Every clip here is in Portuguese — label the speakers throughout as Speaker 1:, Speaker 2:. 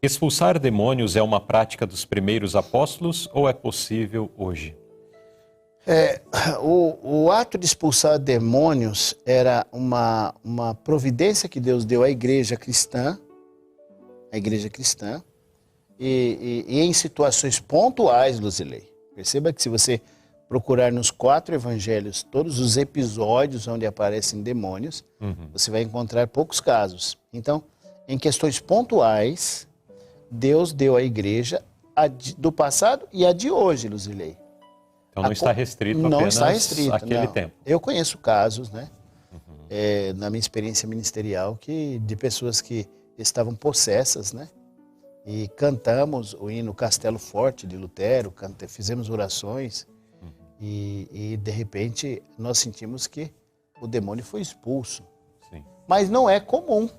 Speaker 1: Expulsar demônios é uma prática dos primeiros apóstolos ou é possível hoje?
Speaker 2: O ato de expulsar demônios era uma providência que Deus deu à igreja cristã, e em situações pontuais, Luzilei. Perceba que se você procurar nos 4 evangelhos todos os episódios onde aparecem demônios, você vai encontrar poucos casos. Então, em questões pontuais, Deus deu à igreja do passado e a de hoje, Luzilei.
Speaker 1: Então não está restrito apenas àquele tempo.
Speaker 2: Eu conheço casos, né, na minha experiência ministerial, de pessoas que estavam possessas, né? E cantamos o hino Castelo Forte de Lutero, fizemos orações e de repente nós sentimos que o demônio foi expulso.
Speaker 1: Sim.
Speaker 2: Mas não é comum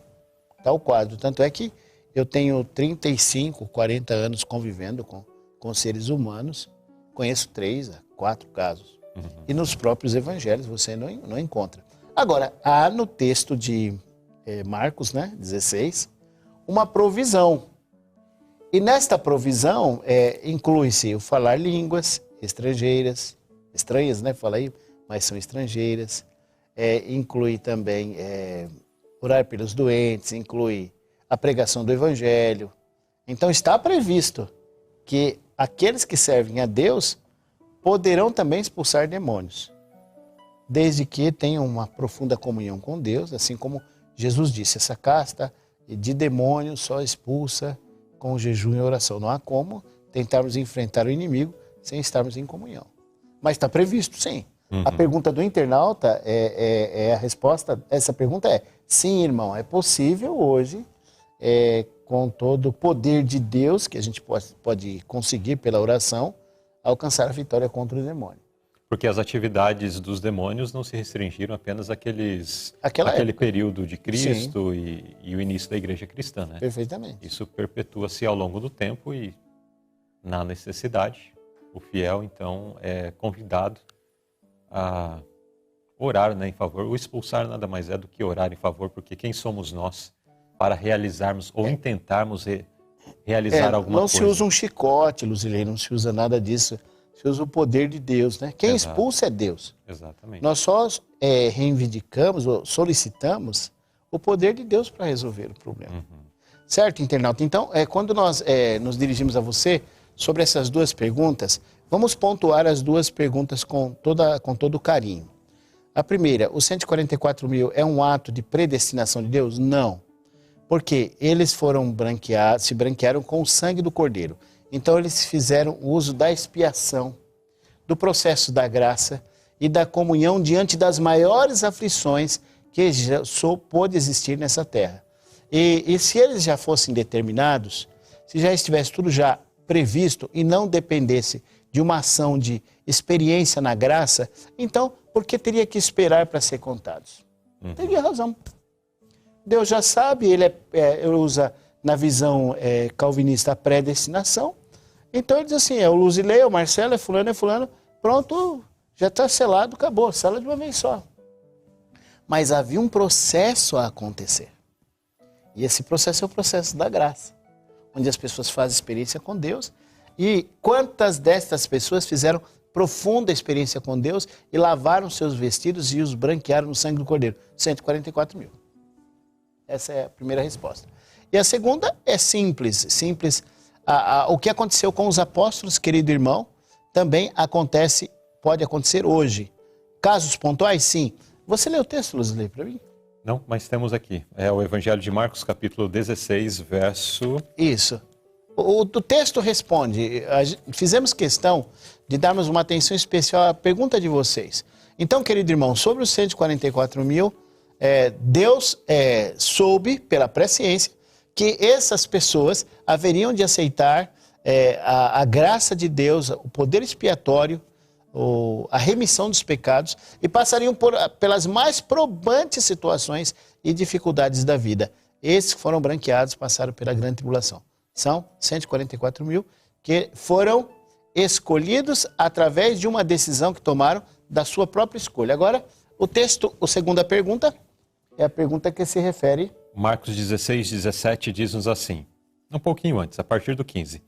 Speaker 2: tal quadro. Tanto é que eu tenho 35, 40 anos convivendo com seres humanos, conheço 3 a 4 casos. E nos próprios evangelhos você não encontra. Agora, há no texto de Marcos, né, 16, uma provisão. E nesta provisão inclui-se o falar línguas estranhas, né? Fala aí, mas são estrangeiras. Inclui também orar pelos doentes, inclui a pregação do evangelho. Então está previsto que aqueles que servem a Deus poderão também expulsar demônios, desde que tenham uma profunda comunhão com Deus, assim como Jesus disse, essa casta de demônios só expulsa com jejum e oração. Não há como tentarmos enfrentar o inimigo sem estarmos em comunhão. Mas está previsto, sim. A pergunta do internauta, a resposta, essa pergunta é, sim, irmão, é possível hoje, com todo o poder de Deus, que a gente pode conseguir pela oração, alcançar a vitória contra o demônio.
Speaker 1: Porque as atividades dos demônios não se restringiram apenas àquele período de Cristo e o início da igreja cristã, né?
Speaker 2: Perfeitamente.
Speaker 1: Isso perpetua-se ao longo do tempo e, na necessidade, o fiel, então, é convidado a orar, né, em favor. O expulsar nada mais é do que orar em favor, porque quem somos nós para realizarmos ou intentarmos realizar alguma coisa?
Speaker 2: Não se usa um chicote, Luzilei, não se usa nada disso. Se usa o poder de Deus, né? Quem expulsa é Deus.
Speaker 1: Exatamente.
Speaker 2: Nós só reivindicamos ou solicitamos o poder de Deus para resolver o problema. Certo, internauta? Então, quando nós nos dirigimos a você sobre essas 2 perguntas, vamos pontuar as 2 perguntas com todo carinho. A primeira, os 144 mil é um ato de predestinação de Deus? Não. Porque eles se branquearam com o sangue do Cordeiro. Então eles fizeram o uso da expiação, do processo da graça e da comunhão diante das maiores aflições que pôde existir nessa terra. E se eles já fossem determinados, se já estivesse tudo já previsto e não dependesse de uma ação de experiência na graça, então por que teria que esperar para ser contados? Teria razão. Deus já sabe, ele usa na visão calvinista a predestinação. Então ele diz assim, o Luzilei, o Marcelo, é fulano, pronto, já está selado, acabou, sela de uma vez só. Mas havia um processo a acontecer. E esse processo é o processo da graça, onde as pessoas fazem experiência com Deus. E quantas destas pessoas fizeram profunda experiência com Deus e lavaram seus vestidos e os branquearam no sangue do Cordeiro? 144 mil. Essa é a primeira resposta. E a segunda é simples. O que aconteceu com os apóstolos, querido irmão, também pode acontecer hoje. Casos pontuais, sim. Você lê o texto, Luzilei, para mim?
Speaker 1: Não, mas temos aqui. É o Evangelho de Marcos, capítulo 16, verso...
Speaker 2: Isso. O texto responde. Fizemos questão de darmos uma atenção especial à pergunta de vocês. Então, querido irmão, sobre os 144 mil, Deus soube, pela presciência, que essas pessoas haveriam de aceitar a graça de Deus, o poder expiatório, a remissão dos pecados e passariam pelas mais probantes situações e dificuldades da vida. Esses que foram branqueados passaram pela grande tribulação. São 144 mil que foram escolhidos através de uma decisão que tomaram da sua própria escolha. Agora, o texto, a segunda pergunta, é a pergunta que se refere...
Speaker 1: Marcos 16, 17 diz-nos assim: Um pouquinho antes, a partir do 15.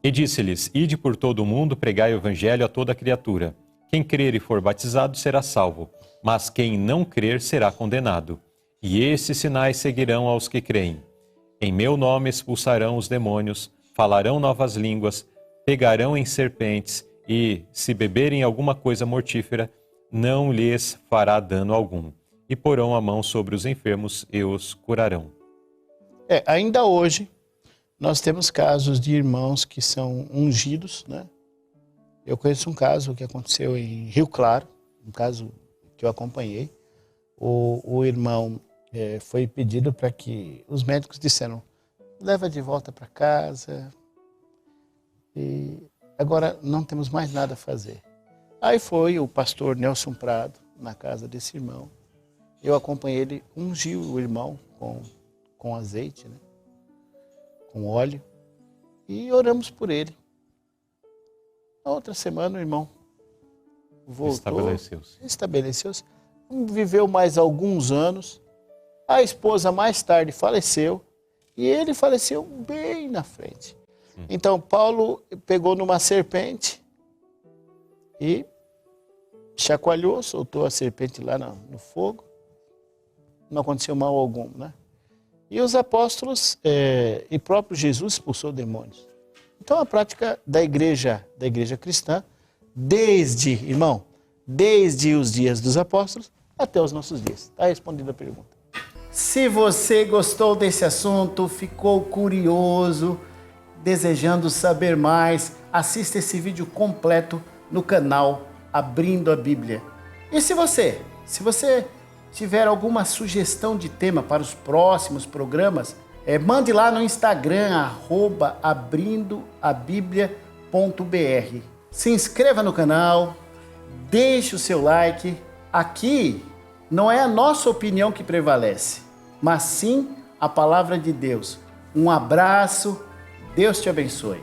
Speaker 1: E disse-lhes, ide por todo o mundo, pregai o evangelho a toda criatura. Quem crer e for batizado será salvo, mas quem não crer será condenado. E esses sinais seguirão aos que creem. Em meu nome expulsarão os demônios, falarão novas línguas, pegarão em serpentes, e, se beberem alguma coisa mortífera, não lhes fará dano algum. E porão a mão sobre os enfermos e os curarão.
Speaker 2: Ainda hoje, nós temos casos de irmãos que são ungidos, né? Eu conheço um caso que aconteceu em Rio Claro, um caso que eu acompanhei. O irmão foi pedido para que os médicos disseram, leva de volta para casa e agora não temos mais nada a fazer. Aí foi o pastor Nelson Prado na casa desse irmão. Eu acompanhei ele, ungiu o irmão com azeite, né? Com óleo, e oramos por ele. Na outra semana o irmão voltou, estabeleceu-se, viveu mais alguns anos, a esposa mais tarde faleceu, e ele faleceu bem na frente. Então Paulo pegou numa serpente e chacoalhou, soltou a serpente lá no fogo, não aconteceu mal algum, né? E os apóstolos e próprio Jesus expulsou demônios. Então a prática da igreja cristã, desde os dias dos apóstolos até os nossos dias. Está respondida a pergunta. Se você gostou desse assunto, ficou curioso, desejando saber mais, assista esse vídeo completo no canal Abrindo a Bíblia. E se você tiver alguma sugestão de tema para os próximos programas, mande lá no Instagram, @abrindoabiblia.br. Se inscreva no canal, deixe o seu like. Aqui não é a nossa opinião que prevalece, mas sim a palavra de Deus. Um abraço, Deus te abençoe.